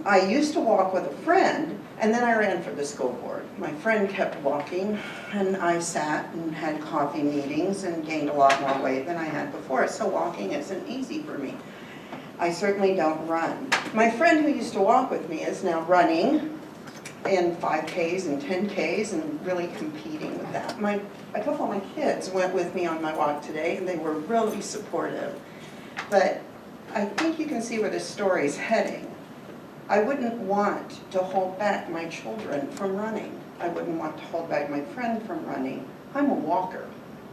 I used to walk with a friend, and then I ran for the school board. My friend kept walking, and I sat and had coffee meetings and gained a lot more weight than I had before, so walking isn't easy for me. I certainly don't run. My friend who used to walk with me is now running in 5Ks and 10Ks and really competing with that. A couple of my kids went with me on my walk today, and they were really supportive. But I think you can see where this story's heading. I wouldn't want to hold back my children from running. I wouldn't want to hold back my friend from running. I'm a walker.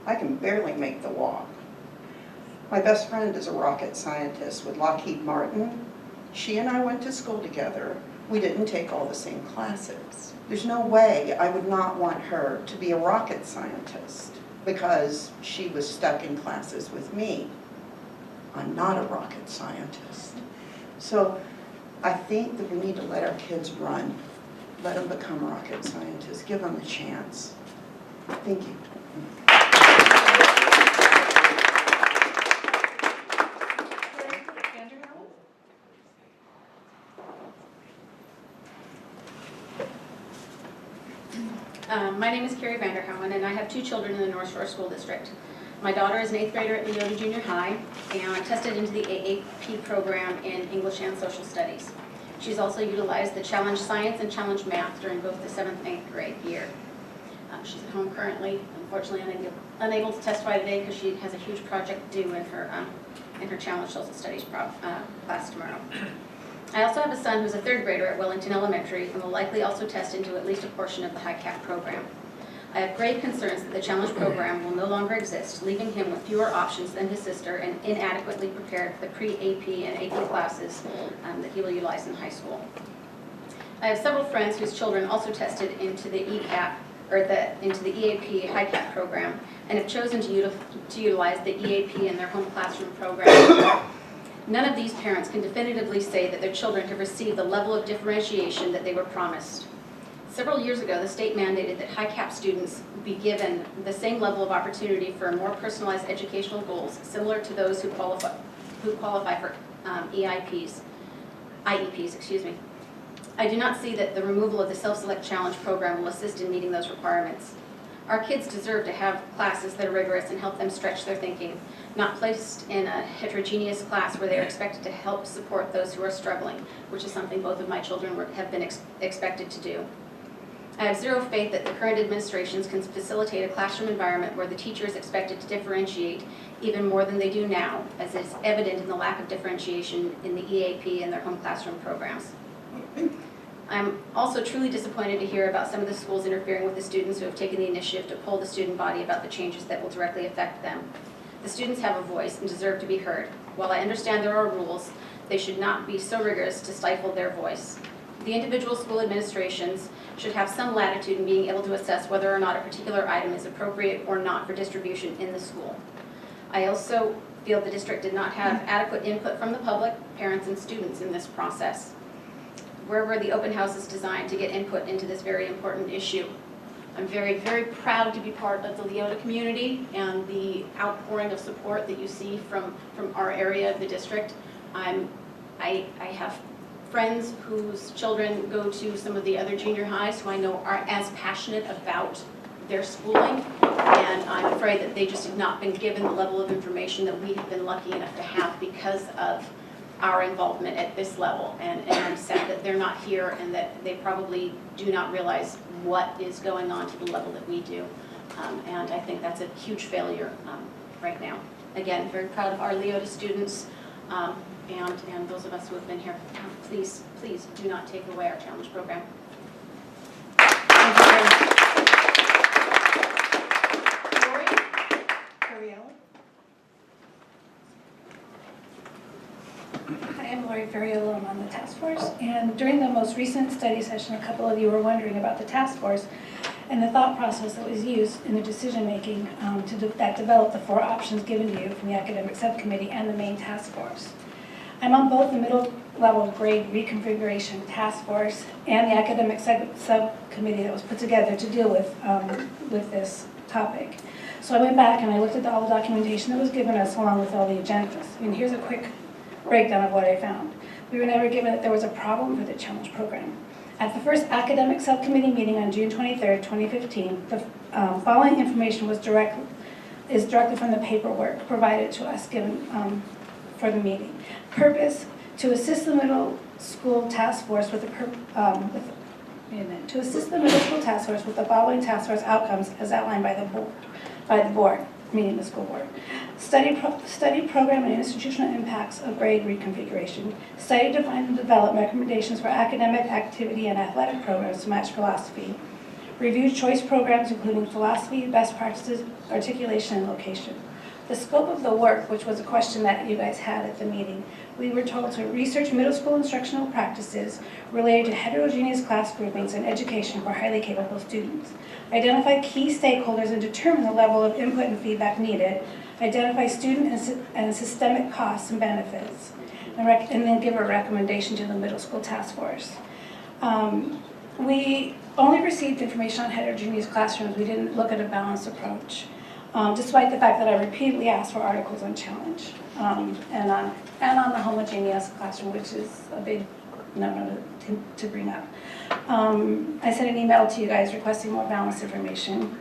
I can barely make the walk. My best friend is a rocket scientist with Lockheed Martin. She and I went to school together. We didn't take all the same classes. There's no way I would not want her to be a rocket scientist because she was stuck in classes with me. I'm not a rocket scientist. So I think that we need to let our kids run. Let them become rocket scientists. Give them a chance. Thank you. My name is Carrie Vanderhouen, and I have 2 children in the North Shore School District. My daughter is an 8th grader at Leota Junior High and tested into the AAP program in English and Social Studies. She's also utilized the Challenge Science and Challenge Math during both the 7th and 8th grade year. She's at home currently, unfortunately unable to testify today because she has a huge project due in her Challenge Social Studies class tomorrow. I also have a son who's a 3rd grader at Wellington Elementary and will likely also test into at least a portion of the HiCap program. I have grave concerns that the Challenge program will no longer exist, leaving him with fewer options than his sister and inadequately prepared for the pre-AP and AP classes that he will utilize in high school. I have several friends whose children also tested into the ECAP, or into the EAP HiCap program, and have chosen to utilize the EAP in their home classroom program. None of these parents can definitively say that their children have received the level of differentiation that they were promised. Several years ago, the state mandated that HiCap students be given the same level of opportunity for more personalized educational goals, similar to those who qualify for IEPs. I do not see that the removal of the Self-Select Challenge program will assist in meeting those requirements. Our kids deserve to have classes that are rigorous and help them stretch their thinking, not placed in a heterogeneous class where they are expected to help support those who are struggling, which is something both of my children have been expected to do. I have zero faith that the current administrations can facilitate a classroom environment where the teacher is expected to differentiate even more than they do now, as is evident in the lack of differentiation in the EAP and their home classroom programs. I'm also truly disappointed to hear about some of the schools interfering with the students who have taken the initiative to poll the student body about the changes that will directly affect them. The students have a voice and deserve to be heard. While I understand there are rules, they should not be so rigorous to stifle their voice. The individual school administrations should have some latitude in being able to assess whether or not a particular item is appropriate or not for distribution in the school. I also feel the district did not have adequate input from the public, parents, and students in this process. Where were the open houses designed to get input into this very important issue? I'm very, very proud to be part of the Leota community and the outpouring of support that you see from our area of the district. I have friends whose children go to some of the other junior highs who I know are as passionate about their schooling, and I'm afraid that they just have not been given the level of information that we have been lucky enough to have because of our involvement at this level, and I'm sad that they're not here and that they probably do not realize what is going on to the level that we do, and I think that's a huge failure right now. Again, very proud of our Leota students and those of us who have been here. Please do not take away our challenge program. Thank you very much. Hi, I'm Lori Ferriola. I'm on the task force, and during the most recent study session, a couple of you were wondering about the task force and the thought process that was used in the decision making that developed the 4 options given to you from the academic subcommittee and the main task force. I'm on both the middle level grade reconfiguration task force and the academic subcommittee that was put together to deal with this topic. So I went back and I looked at all the documentation that was given us along with all the agendas. And here's a quick breakdown of what I found. We were never given that there was a problem with the challenge program. At the first academic subcommittee meeting on June 23rd, 2015, the following information is directly from the paperwork provided to us given for the meeting. Purpose: to assist the middle school task force with the following task force outcomes as outlined by the board, meaning the school board. Study program and institutional impacts of grade reconfiguration. Study, define, and develop recommendations for academic, activity, and athletic programs to match philosophy. Review choice programs including philosophy, best practices, articulation, and location. The scope of the work, which was a question that you guys had at the meeting, we were told to research middle school instructional practices related to heterogeneous class groupings and education for highly capable students. Identify key stakeholders and determine the level of input and feedback needed. Identify student and systemic costs and benefits. And then give a recommendation to the middle school task force. We only received information on heterogeneous classrooms. We didn't look at a balanced approach, despite the fact that I repeatedly asked for articles on challenge and on the homogeneous classroom, which is a big no-no to bring up. I sent an email to you guys requesting more balanced information.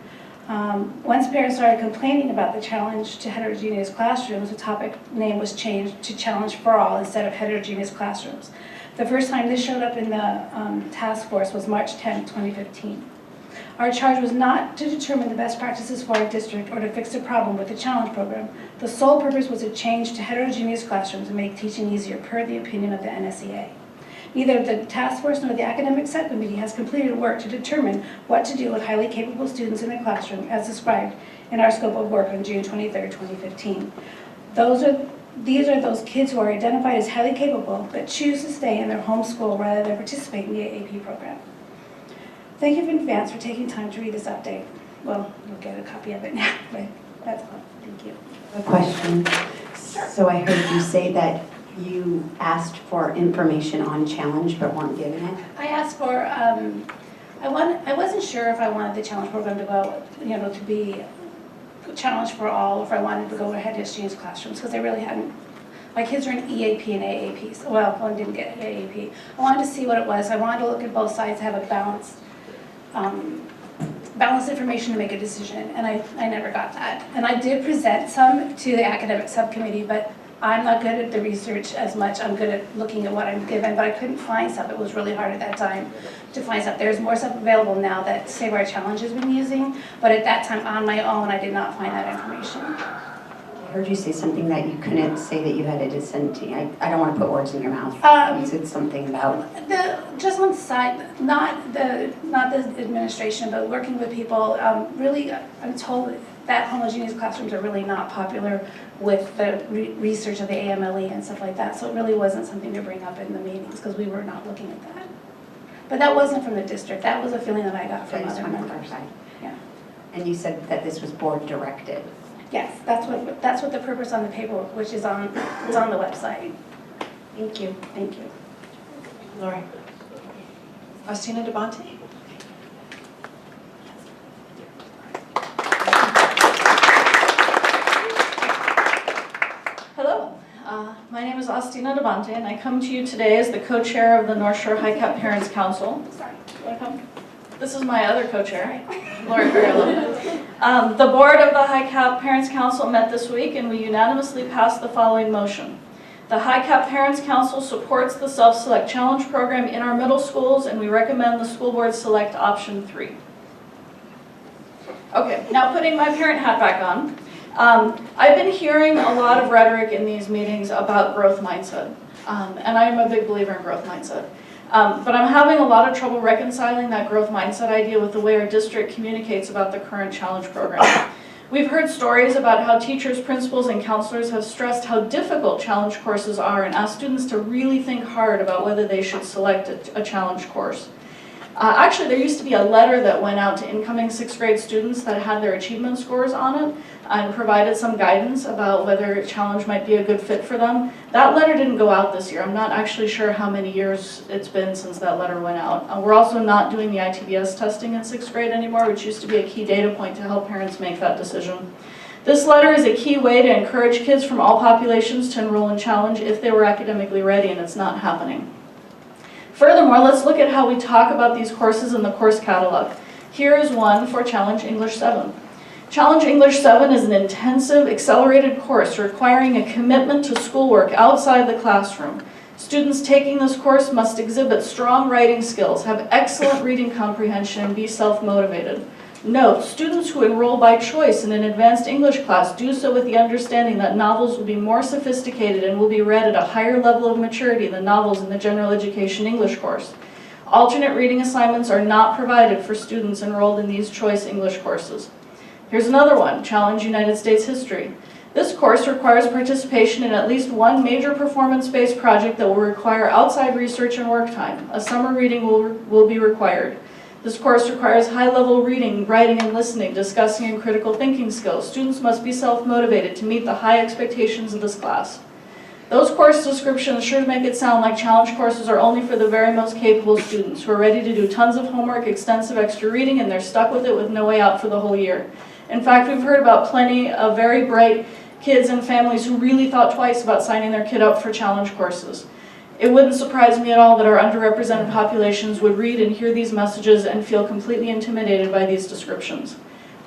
Once parents started complaining about the challenge to heterogeneous classrooms, the topic name was changed to Challenge for All instead of heterogeneous classrooms. The first time this showed up in the task force was March 10, 2015. Our charge was not to determine the best practices for our district or to fix a problem with the challenge program. The sole purpose was to change to heterogeneous classrooms and make teaching easier per the opinion of the NSEA. Neither the task force nor the academic subcommittee has completed work to determine what to do with highly capable students in the classroom as described in our scope of work on June 23, 2015. These are those kids who are identified as highly capable but choose to stay in their home school rather than participate in the AAP program. Thank you in advance for taking time to read this update. Well, you'll get a copy of it now, but that's all. Thank you. A question. Sure. So I heard you say that you asked for information on challenge but weren't given it. I asked for, I wasn't sure if I wanted the challenge program to go, to be challenge for all, or if I wanted to go ahead and change classrooms, because I really hadn't. My kids are in EAP and AAP, so, well, one didn't get AAP. I wanted to see what it was. I wanted to look at both sides, have a balanced information to make a decision, and I never got that. And I did present some to the academic subcommittee, but I'm not good at the research as much. I'm good at looking at what I'm given, but I couldn't find stuff. It was really hard at that time to find stuff. There's more stuff available now that Save Our Challenge has been using, but at that time on my own, I did not find that information. I heard you say something that you couldn't say that you had a dissenting. I don't want to put words in your mouth. You said something about Just on the side, not the administration, but working with people. Really, I'm told that homogeneous classrooms are really not popular with the research of the AMLE and stuff like that. So it really wasn't something to bring up in the meetings because we were not looking at that. But that wasn't from the district. That was a feeling that I got from other members. Yeah. And you said that this was board directed. Yes, that's what the purpose on the paperwork, which is on the website. Thank you. Thank you. Lori. Austina DeBonte? Hello, my name is Austina DeBonte, and I come to you today as the co-chair of the North Shore High Cap Parents Council. Sorry. Welcome. This is my other co-chair, Lori Ferriello. The board of the High Cap Parents Council met this week, and we unanimously passed the following motion. The High Cap Parents Council supports the Self-Select Challenge program in our middle schools, and we recommend the school board select option 3. Okay, now putting my parent hat back on. I've been hearing a lot of rhetoric in these meetings about growth mindset, and I'm a big believer in growth mindset. But I'm having a lot of trouble reconciling that growth mindset idea with the way our district communicates about the current challenge program. We've heard stories about how teachers, principals, and counselors have stressed how difficult challenge courses are and asked students to really think hard about whether they should select a challenge course. Actually, there used to be a letter that went out to incoming 6th grade students that had their achievement scores on it and provided some guidance about whether challenge might be a good fit for them. That letter didn't go out this year. I'm not actually sure how many years it's been since that letter went out. We're also not doing the ITBS testing in 6th grade anymore, which used to be a key data point to help parents make that decision. This letter is a key way to encourage kids from all populations to enroll in Challenge if they were academically ready, and it's not happening. Furthermore, let's look at how we talk about these courses in the course catalog. Here is one for Challenge English 7. Challenge English 7 is an intensive, accelerated course requiring a commitment to schoolwork outside the classroom. Students taking this course must exhibit strong writing skills, have excellent reading comprehension, and be self-motivated. Note, students who enroll by choice in an advanced English class do so with the understanding that novels will be more sophisticated and will be read at a higher level of maturity than novels in the general education English course. Alternate reading assignments are not provided for students enrolled in these choice English courses. Here's another one, Challenge United States History. This course requires participation in at least one major performance-based project that will require outside research and work time. A summer reading will be required. This course requires high-level reading, writing, and listening, discussing, and critical thinking skills. Students must be self-motivated to meet the high expectations of this class. Those course descriptions sure make it sound like challenge courses are only for the very most capable students who are ready to do tons of homework, extensive extra reading, and they're stuck with it with no way out for the whole year. In fact, we've heard about plenty of very bright kids and families who really thought twice about signing their kid up for challenge courses. It wouldn't surprise me at all that our underrepresented populations would read and hear these messages and feel completely intimidated by these descriptions.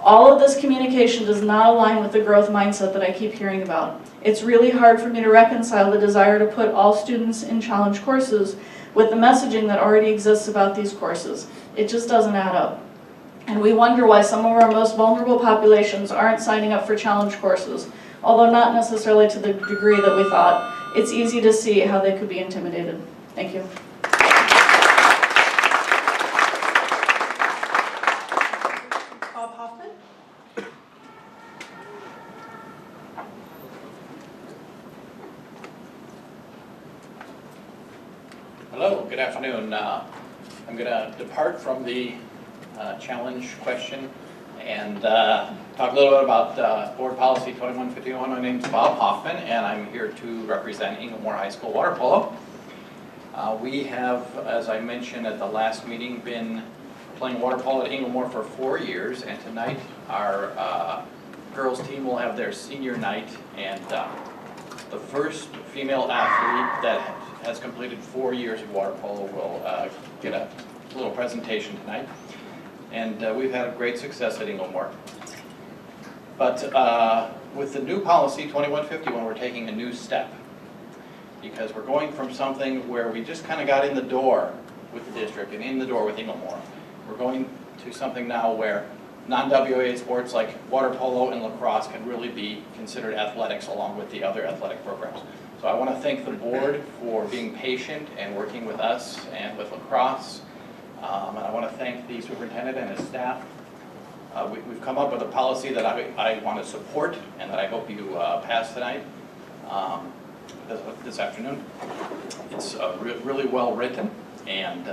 All of this communication does not align with the growth mindset that I keep hearing about. It's really hard for me to reconcile the desire to put all students in challenge courses with the messaging that already exists about these courses. It just doesn't add up. And we wonder why some of our most vulnerable populations aren't signing up for challenge courses, although not necessarily to the degree that we thought. It's easy to see how they could be intimidated. Thank you. Bob Hoffman? Hello, good afternoon. I'm going to depart from the challenge question and talk a little bit about Board Policy 2151. My name is Bob Hoffman, and I'm here to represent Inglemoor High School Water Polo. We have, as I mentioned at the last meeting, been playing water polo at Inglemoor for 4 years, and tonight our girls team will have their senior night, and the first female athlete that has completed 4 years of water polo will get a little presentation tonight. And we've had great success at Inglemoor. But with the new policy 2151, we're taking a new step, because we're going from something where we just kind of got in the door with the district and in the door with Inglemoor. We're going to something now where non-WA sports like water polo and lacrosse can really be considered athletics along with the other athletic programs. So I want to thank the board for being patient and working with us and with lacrosse. And I want to thank the superintendent and his staff. We've come up with a policy that I want to support and that I hope you pass tonight, this afternoon. It's really well written, and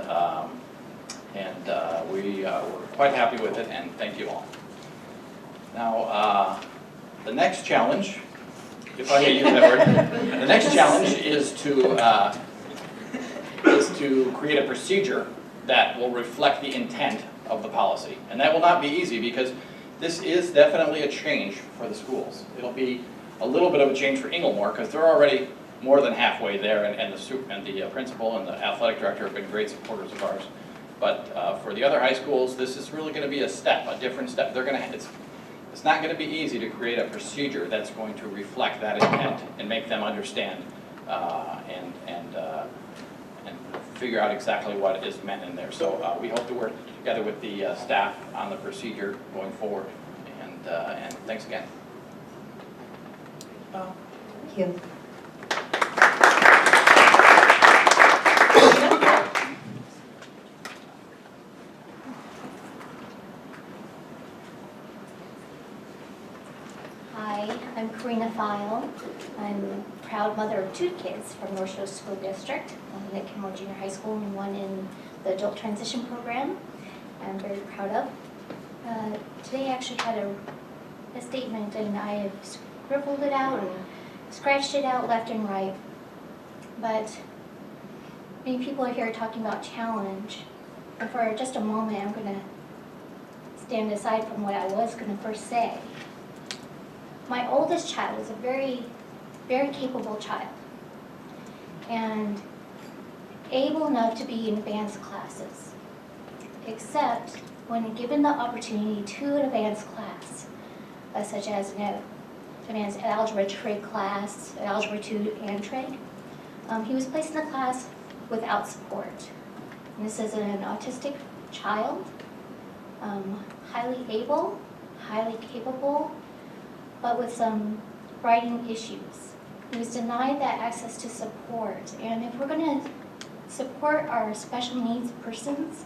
we're quite happy with it, and thank you all. Now, the next challenge, if I may use that word, the next challenge is to create a procedure that will reflect the intent of the policy. And that will not be easy, because this is definitely a change for the schools. It'll be a little bit of a change for Inglemoor, because they're already more than halfway there, and the principal and the athletic director have been great supporters of ours. But for the other high schools, this is really going to be a step, a different step. They're going to, it's not going to be easy to create a procedure that's going to reflect that intent and make them understand and figure out exactly what is meant in there. So we hope to work together with the staff on the procedure going forward. And thanks again. Thank you. Hi, I'm Karina File. I'm a proud mother of 2 kids from North Shore School District, one at Kenmore Junior High School and one in the Adult Transition Program. I'm very proud of. Today I actually had a statement, and I have scribbled it out and scratched it out left and right. But many people are here talking about challenge, and for just a moment I'm going to stand aside from what I was going to first say. My oldest child is a very, very capable child and able enough to be in advanced classes, except when given the opportunity to an advanced class, such as an advanced algebra trig class, algebra 2 and trig, he was placed in a class without support. And this is an autistic child, highly able, highly capable, but with some writing issues. He was denied that access to support. And if we're going to support our special needs persons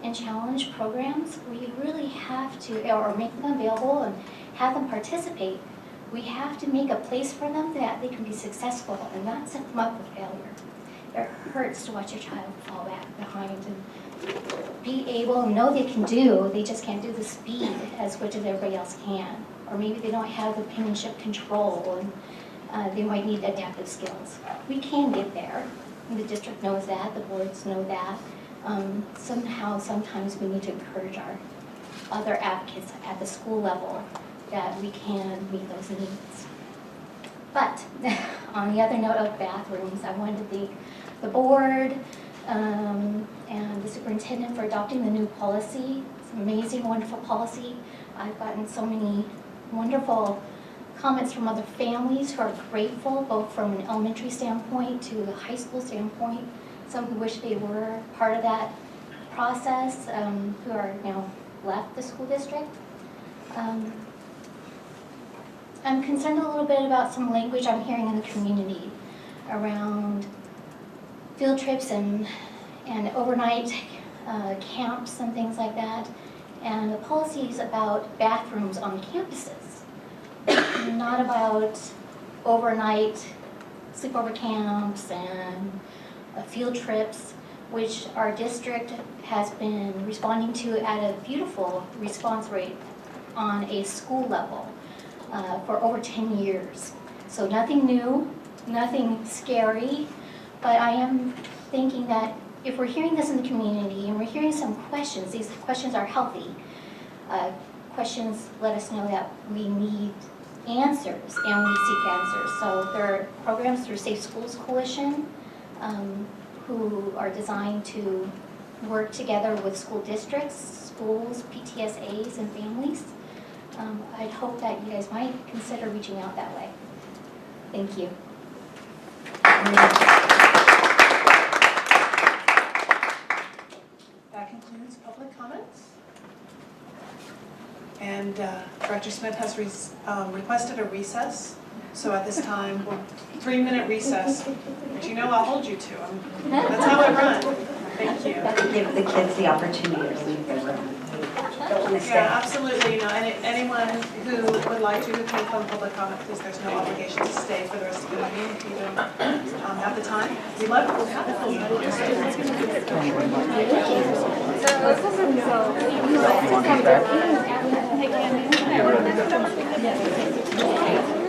in challenge programs, we really have to, or make them available and have them participate, we have to make a place for them that they can be successful and not set them up with failure. It hurts to watch your child fall back behind and be able and know they can do, they just can't do the speed as quick as everybody else can. Or maybe they don't have the penmanship control and they might need adaptive skills. We can get there. The district knows that, the boards know that. Sometimes we need to encourage our other advocates at the school level that we can meet those needs. But on the other note of bathrooms, I wanted to thank the board and the superintendent for adopting the new policy. It's an amazing, wonderful policy. I've gotten so many wonderful comments from other families who are grateful, both from an elementary standpoint to the high school standpoint. Some who wish they were part of that process, who are now left the school district. I'm concerned a little bit about some language I'm hearing in the community around field trips and overnight camps and things like that, and the policies about bathrooms on campuses. Not about overnight sleepover camps and field trips, which our district has been responding to at a beautiful response rate on a school level for over 10 years. So nothing new, nothing scary, but I am thinking that if we're hearing this in the community and we're hearing some questions, these questions are healthy. Questions let us know that we need answers and we seek answers. So there are programs through Safe Schools Coalition who are designed to work together with school districts, schools, PTSAs, and families. I'd hope that you guys might consider reaching out that way. Thank you. That concludes public comments. And Director Smith has requested a recess. So at this time, 3-minute recess, which you know I'll hold you to. That's how I run. Thank you. To give the kids the opportunity to leave their room. Don't want to stay. Yeah, absolutely. You know, anyone who would like to can come public comment, please. There's no obligation to stay for the rest of the meeting if you don't have the time. We love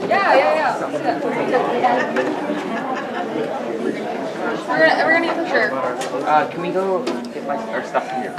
Yeah. We're gonna eat for sure. Can we go get our stuff from your car?